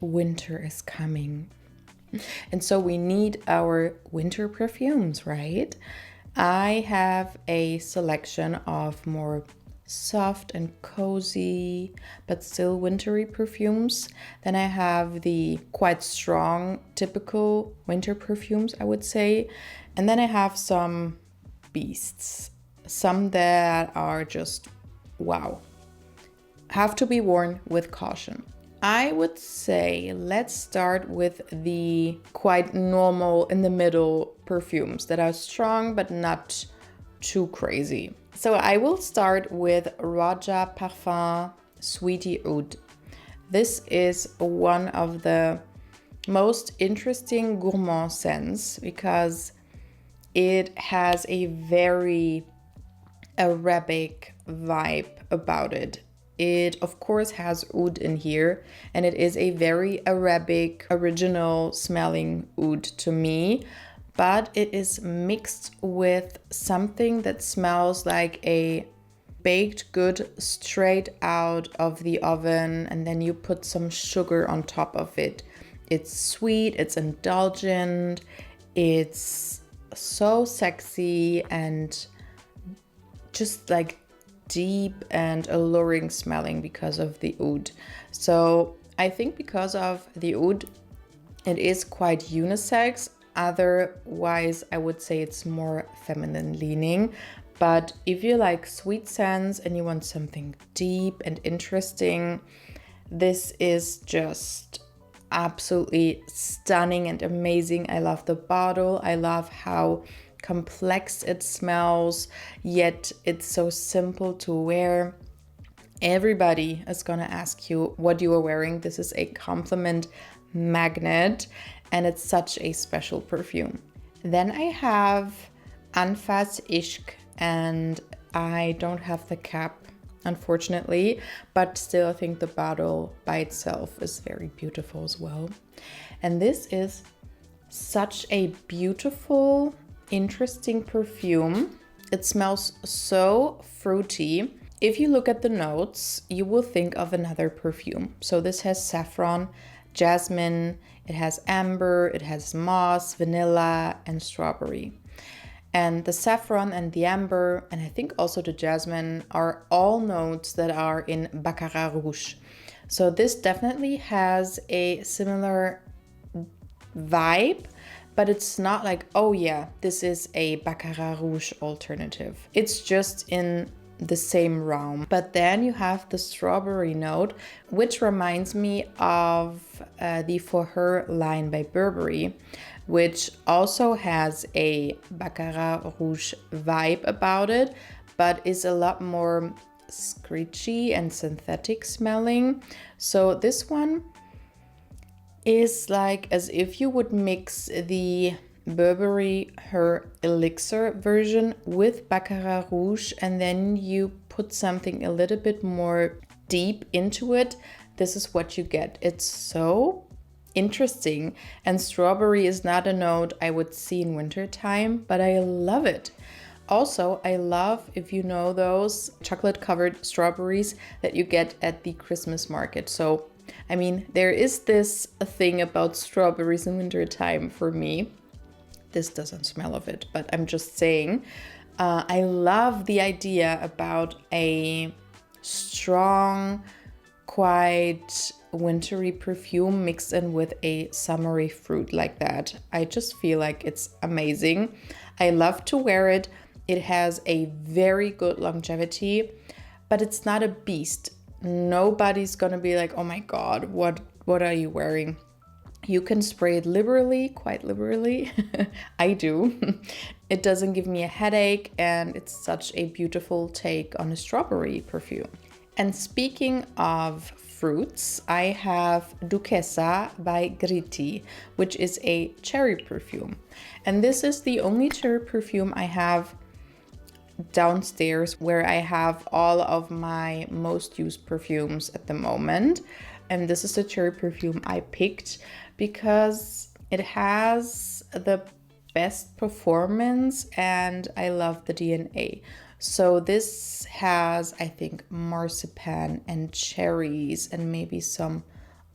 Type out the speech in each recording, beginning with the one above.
winter is coming. And so we need our winter perfumes, right? I have a selection of more soft and cozy, but still wintry perfumes. Then I have the quite strong, typical winter perfumes, I would say. And then I have some beasts, some that are just wow, have to be worn with caution. I would say let's start with the quite normal in the middle perfumes that are strong but not too crazy. So I will start with Roja Parfum Sweetie Aoud. This is one of the most interesting gourmand scents because it has a very Arabic vibe about it. It, of course, has oud in here, and it is a very Arabic, original smelling oud to me, but it is mixed with something that smells like a baked good straight out of the oven, and then you put some sugar on top of it. It's sweet, it's indulgent, it's so sexy and just like deep and alluring smelling because of the oud. So I think because of the oud, it is quite unisex. Otherwise, I would say it's more feminine leaning. But if you like sweet scents and you want something deep and interesting, this is just absolutely stunning and amazing. I love the bottle. I love how complex it smells, yet it's so simple to wear. Everybody is gonna ask you what you are wearing. This is a compliment magnet and it's such a special perfume. Then I have Anfas Ishq, and I don't have the cap unfortunately, but still I think the bottle by itself is very beautiful as well. And this is such a beautiful, interesting perfume. It smells so fruity. If you look at the notes, you will think of another perfume. So this has saffron, jasmine, it has amber, it has moss, vanilla, and strawberry. And the saffron and the amber, and I think also the jasmine, are all notes that are in Baccarat Rouge. So this definitely has a similar vibe, but it's not like, oh yeah, this is a Baccarat Rouge alternative. It's just in the same realm. But then you have the strawberry note, which reminds me of the For Her line by Burberry, which also has a Baccarat Rouge vibe about it, but is a lot more screechy and synthetic smelling. So this one is like as if you would mix the Burberry Her Elixir version with Baccarat Rouge, and then you put something a little bit more deep into it. This is what you get. It's so interesting, and strawberry is not a note I would see in wintertime, but I love it. Also, I love, if you know those chocolate covered strawberries that you get at the Christmas market. So I mean, there is this thing about strawberries in wintertime for me. This doesn't smell of it, but I'm just saying. I love the idea about a strong, quite wintry perfume mixed in with a summery fruit like that. I just feel like it's amazing. I love to wear it. It has a very good longevity, but it's not a beast. Nobody's gonna be like, oh my god, what are you wearing? You can spray it liberally, quite liberally. I do. It doesn't give me a headache, and it's such a beautiful take on a strawberry perfume. And speaking of fruits, I have Duchessa by Gritti, which is a cherry perfume. And this is the only cherry perfume I have downstairs, where I have all of my most used perfumes at the moment. And this is the cherry perfume I picked because it has the best performance and I love the DNA. So this has, I think, marzipan and cherries and maybe some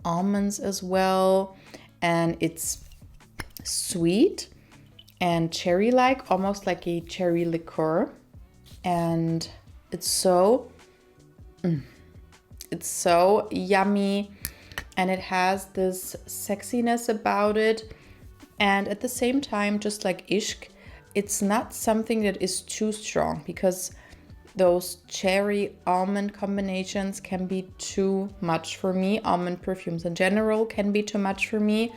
almonds as well. And it's sweet and cherry-like, almost like a cherry liqueur. And it's so yummy, and it has this sexiness about it. And at the same time, just like Ishq, it's not something that is too strong, because those cherry almond combinations can be too much for me. Almond perfumes in general can be too much for me.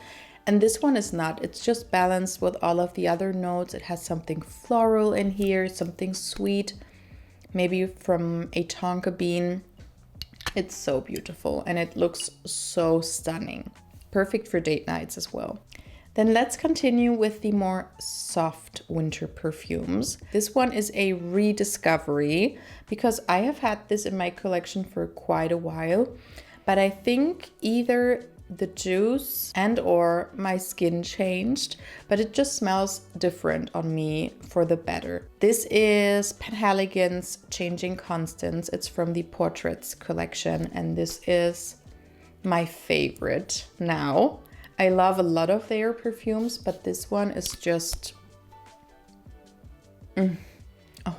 And this one is not. It's just balanced with all of the other notes. It has something floral in here, something sweet, maybe from a tonka bean. It's so beautiful and it looks so stunning. Perfect for date nights as well. Then let's continue with the more soft winter perfumes. This one is a rediscovery because I have had this in my collection for quite a while, but I think either the juice and or my skin changed, but it just smells different on me for the better. This is Penhaligon's Changing Constance. It's from the Portraits collection, and this is my favorite now. I love a lot of their perfumes, but this one is just, oh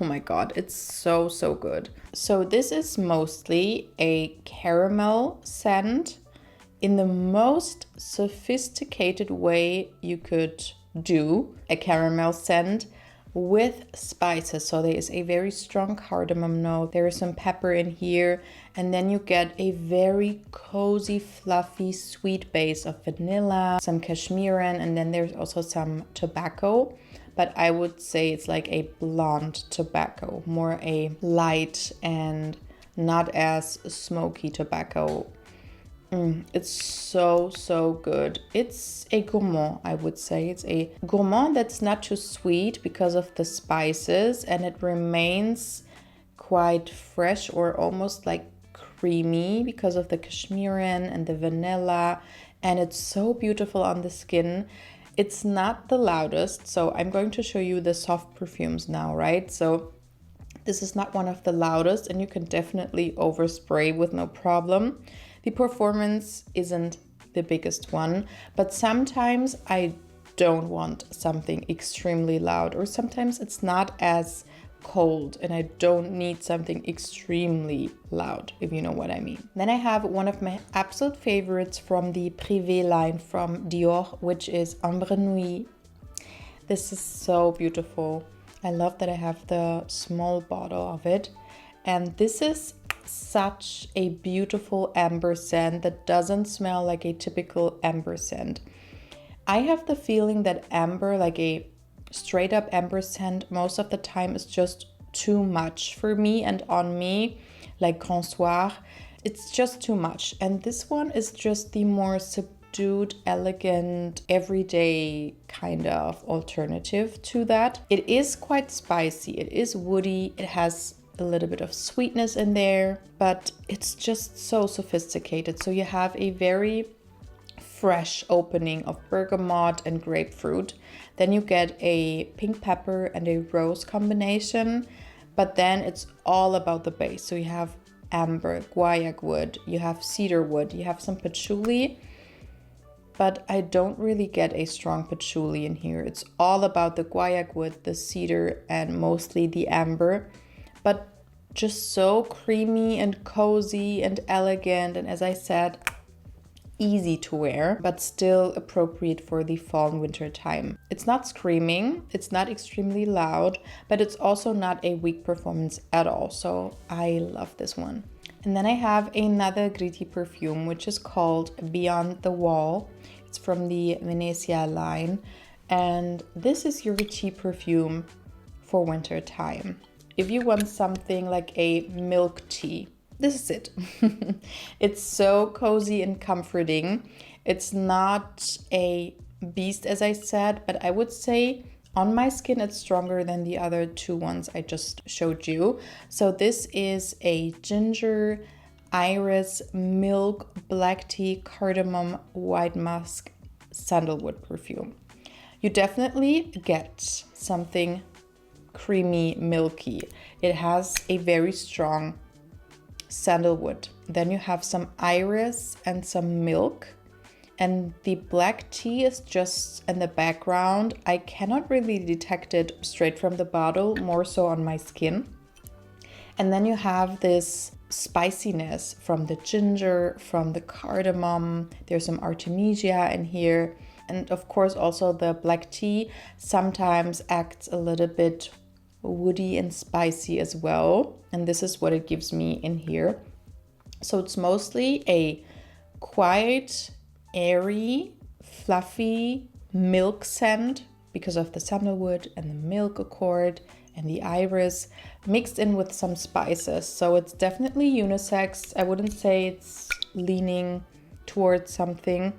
my God, it's so, so good. So this is mostly a caramel scent in the most sophisticated way you could do a caramel scent with spices. So there is a very strong cardamom note, there is some pepper in here, and then you get a very cozy, fluffy, sweet base of vanilla, some cashmeran, and then there's also some tobacco. But I would say it's like a blonde tobacco, more a light and not as smoky tobacco. It's so, so good. It's a gourmand, I would say. It's a gourmand that's not too sweet because of the spices, and it remains quite fresh or almost like creamy because of the cashmeran and the vanilla, and it's so beautiful on the skin. It's not the loudest, so I'm going to show you the soft perfumes now, right? So this is not one of the loudest, and you can definitely overspray with no problem. The performance isn't the biggest one, but sometimes I don't want something extremely loud, or sometimes it's not as cold and I don't need something extremely loud, if you know what I mean. Then I have one of my absolute favorites from the Privé line from Dior, which is Ambre Nuit. This is so beautiful. I love that I have the small bottle of it, and this is such a beautiful amber scent that doesn't smell like a typical amber scent. I have the feeling that amber, like a straight up amber scent, most of the time is just too much for me and on me, like Grand Soir. It's just too much. And this one is just the more subdued, elegant, everyday kind of alternative to that. It is quite spicy, it is woody, it has a little bit of sweetness in there, but it's just so sophisticated. So you have a very fresh opening of bergamot and grapefruit. Then you get a pink pepper and a rose combination, but then it's all about the base. So you have amber, guaiac wood, you have cedar wood, you have some patchouli, but I don't really get a strong patchouli in here. It's all about the guaiac wood, the cedar, and mostly the amber, but just so creamy and cozy and elegant, and as I said, easy to wear, but still appropriate for the fall and winter time. It's not screaming, it's not extremely loud, but it's also not a weak performance at all. So I love this one. And then I have another Gritti perfume, which is called Beyond the Wall. It's from the Venezia line, and this is your tea perfume for winter time. If you want something like a milk tea, this is it. It's so cozy and comforting. It's not a beast, as I said, but I would say on my skin it's stronger than the other two ones I just showed you. So this is a ginger, iris, milk, black tea, cardamom, white musk, sandalwood perfume. You definitely get something creamy, milky. It has a very strong sandalwood. Then you have some iris and some milk. And the black tea is just in the background. I cannot really detect it straight from the bottle, more so on my skin. And then you have this spiciness from the ginger, from the cardamom. There's some artemisia in here. And of course also the black tea sometimes acts a little bit woody and spicy as well. And this is what it gives me in here. So it's mostly a quiet, airy, fluffy milk scent because of the sandalwood and the milk accord and the iris mixed in with some spices. So it's definitely unisex. I wouldn't say it's leaning towards something.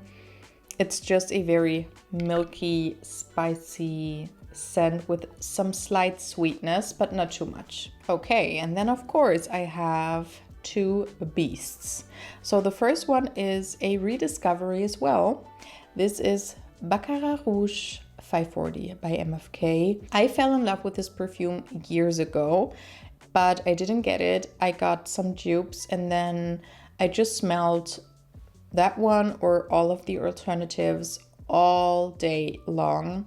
It's just a very milky, spicy scent with some slight sweetness, but not too much. Okay, and then of course I have two beasts. So the first one is a rediscovery as well. This is Baccarat Rouge 540 by MFK. I fell in love with this perfume years ago, but I didn't get it. I got some dupes and then I just smelled that one or all of the alternatives all day long,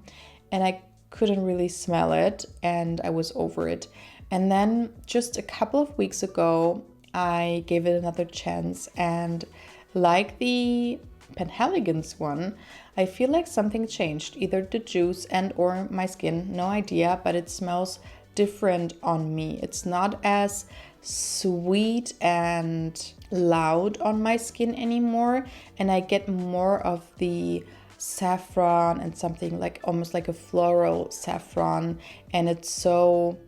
and I couldn't really smell it and I was over it. And then just a couple of weeks ago, I gave it another chance, and like the Penhaligon's one, I feel like something changed, either the juice and or my skin, no idea, but it smells different on me. It's not as sweet and loud on my skin anymore, and I get more of the saffron and something like almost like a floral saffron, and it's so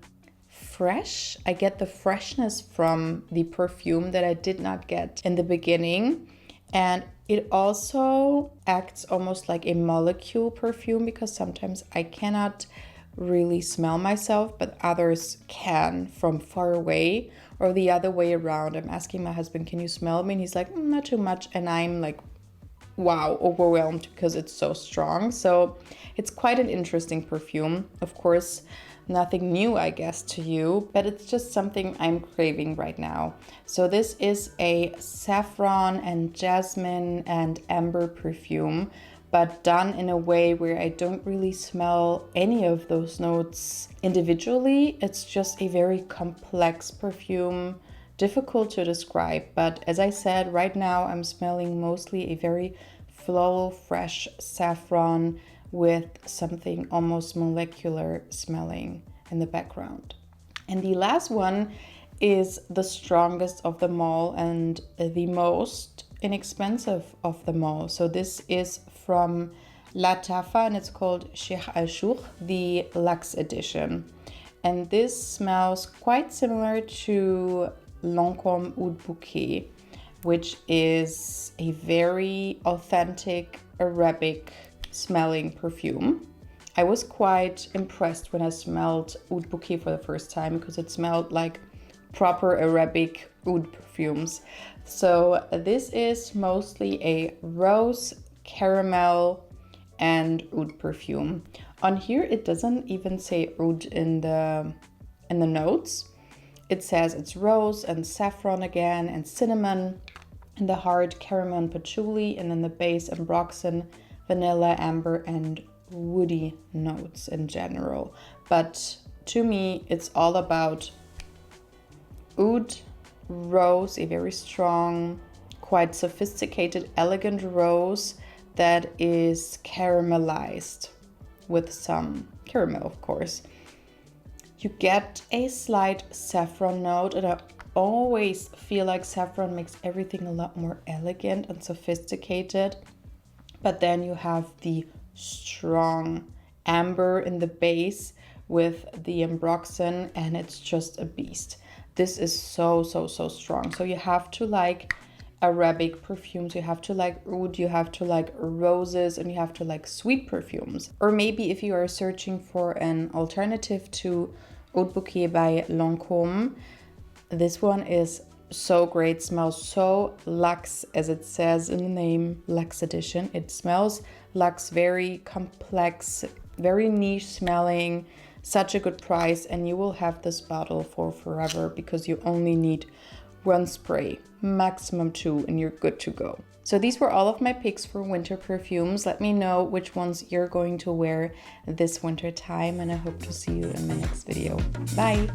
fresh. I get the freshness from the perfume that I did not get in the beginning. And it also acts almost like a molecule perfume because sometimes I cannot really smell myself, but others can from far away, or the other way around. I'm asking my husband, can you smell me? And he's like, not too much. And I'm like, wow, overwhelmed because it's so strong. So it's quite an interesting perfume. Of course, nothing new, I guess, to you, but it's just something I'm craving right now. So this is a saffron and jasmine and amber perfume, but done in a way where I don't really smell any of those notes individually. It's just a very complex perfume, difficult to describe. But as I said, right now I'm smelling mostly a very floral, fresh saffron with something almost molecular smelling in the background. And the last one is the strongest of them all and the most inexpensive of them all. So this is from Lattafa and it's called Sheikh the Luxe edition. And this smells quite similar to Lancôme Oud Bouquet, which is a very authentic Arabic smelling perfume. I was quite impressed when I smelled Oud Bouquet for the first time because it smelled like proper Arabic oud perfumes. So this is mostly a rose, caramel, and oud perfume. On here it doesn't even say oud in the notes. It says it's rose and saffron again and cinnamon, and the heart caramel and patchouli, and then the base ambroxan, vanilla, amber, and woody notes in general. But to me, it's all about oud, rose, a very strong, quite sophisticated, elegant rose that is caramelized with some caramel, of course. You get a slight saffron note, and I always feel like saffron makes everything a lot more elegant and sophisticated. But then you have the strong amber in the base with the ambroxan, and it's just a beast. This is so strong. So you have to like Arabic perfumes, you have to like oud, you have to like roses, and you have to like sweet perfumes. Or maybe if you are searching for an alternative to Oud Bouquet by Lancôme, this one is so great, smells so luxe, as it says in the name, Luxe edition. It smells luxe, very complex, very niche smelling, such a good price, and you will have this bottle for forever because you only need one spray, maximum 2, and you're good to go. So these were all of my picks for winter perfumes. Let me know which ones you're going to wear this winter time, and I hope to see you in my next video. Bye!